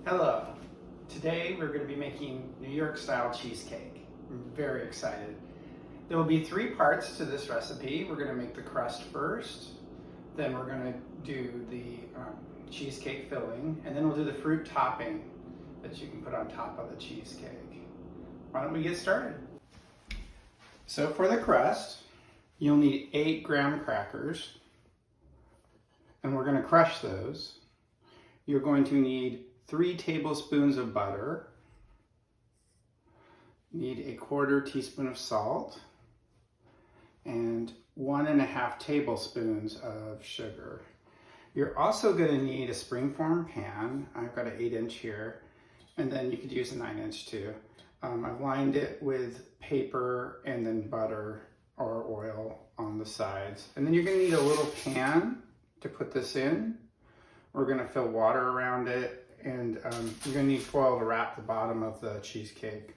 Hello. Today we're going to be making New York style cheesecake. I'm very excited. There will be 3 parts to this recipe. We're going to make the crust first, then we're going to do the cheesecake filling, and then we'll do the fruit topping that you can put on top of the cheesecake. Why don't we get started? So for the crust, you'll need 8 graham crackers, and we're going to crush those. You're going to need 3 tablespoons of butter. You need a 1/4 teaspoon of salt and 1.5 tablespoons of sugar. You're also going to need a springform pan. I've got an 8-inch here, and then you could use a 9-inch too. I've lined it with paper and then butter or oil on the sides. And then you're going to need a little pan to put this in. We're going to fill water around it, and you're going to need foil to wrap the bottom of the cheesecake.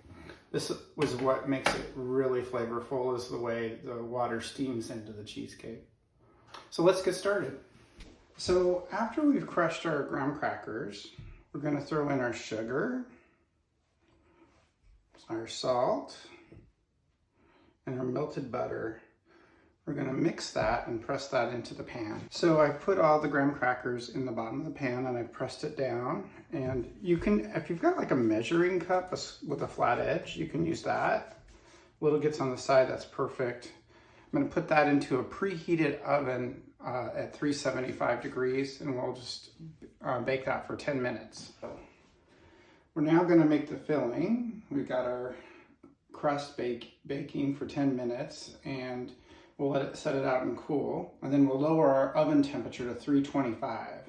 This was what makes it really flavorful, is the way the water steams into the cheesecake. So let's get started. So after we've crushed our graham crackers, we're going to throw in our sugar, our salt, and our melted butter. We're going to mix that and press that into the pan. So I've put all the graham crackers in the bottom of the pan and I've pressed it down. And you can, if you've got like a measuring cup with a flat edge, you can use that. Little gets on the side, that's perfect. I'm going to put that into a preheated oven at 375 degrees, and we'll just bake that for 10 minutes. So we're now going to make the filling. We've got our crust baking for 10 minutes, and we'll let it set it out and cool, and then we'll lower our oven temperature to 325.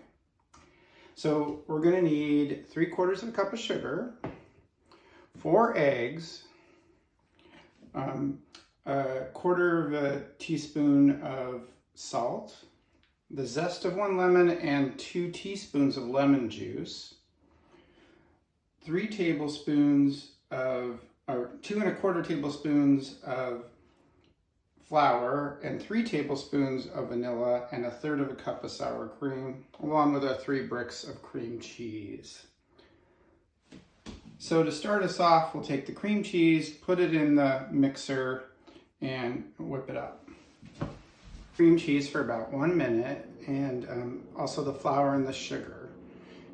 So we're going to need 3/4 cup of sugar, 4 eggs, 1/4 teaspoon of salt, the zest of 1 lemon, and 2 teaspoons of lemon juice, 3 tablespoons of, or 2¼ tablespoons of flour, and 3 tablespoons of vanilla, and 1/3 cup of sour cream, along with our 3 bricks of cream cheese. So to start us off, we'll take the cream cheese, put it in the mixer, and whip it up. Cream cheese for about 1 minute, and also the flour and the sugar.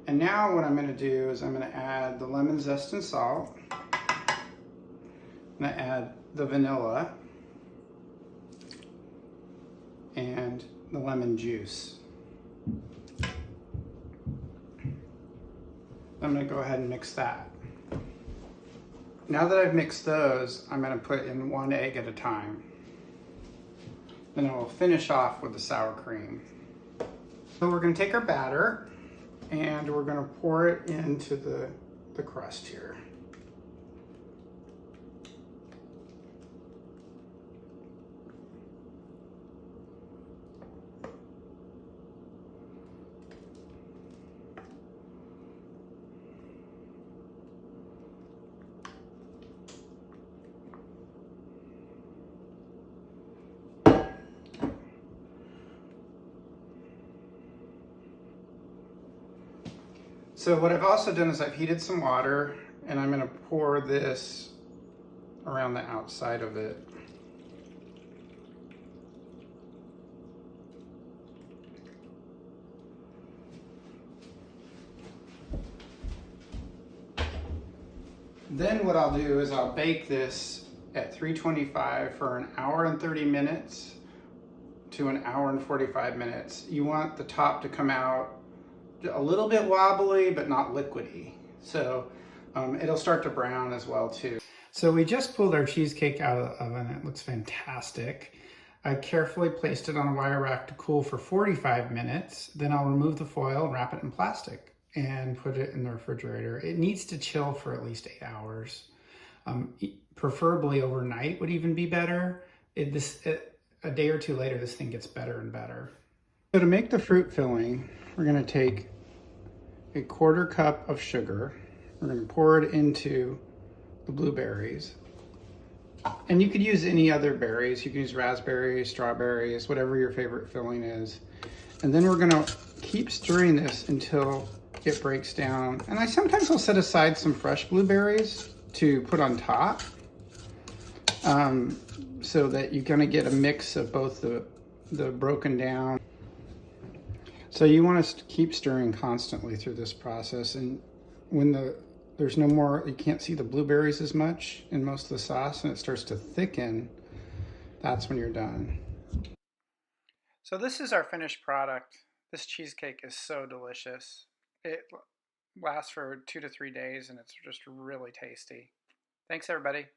And now what I'm going to do is I'm going to add the lemon zest and salt. I'm going to add the vanilla and the lemon juice. I'm going to go ahead and mix that. Now that I've mixed those, I'm going to put in 1 egg at a time. Then I will finish off with the sour cream. So we're going to take our batter and we're going to pour it into the crust here. So what I've also done is I've heated some water, and I'm going to pour this around the outside of it. Then what I'll do is I'll bake this at 325 for 1 hour and 30 minutes to 1 hour and 45 minutes. You want the top to come out a little bit wobbly, but not liquidy. So it'll start to brown as well too. So we just pulled our cheesecake out of the oven. It looks fantastic. I carefully placed it on a wire rack to cool for 45 minutes. Then I'll remove the foil and wrap it in plastic and put it in the refrigerator. It needs to chill for at least 8 hours. Preferably overnight would even be better. A day or 2 later, this thing gets better and better. So to make the fruit filling, we're going to take a 1/4 cup of sugar. We're going to pour it into the blueberries. And you could use any other berries. You can use raspberries, strawberries, whatever your favorite filling is. And then we're going to keep stirring this until it breaks down. And I sometimes will set aside some fresh blueberries to put on top, so that you're gonna get a mix of both the broken down. So you want to keep stirring constantly through this process, and when there's no more, you can't see the blueberries as much in most of the sauce, and it starts to thicken, that's when you're done. So this is our finished product. This cheesecake is so delicious. It lasts for 2 to 3 days, and it's just really tasty. Thanks, everybody.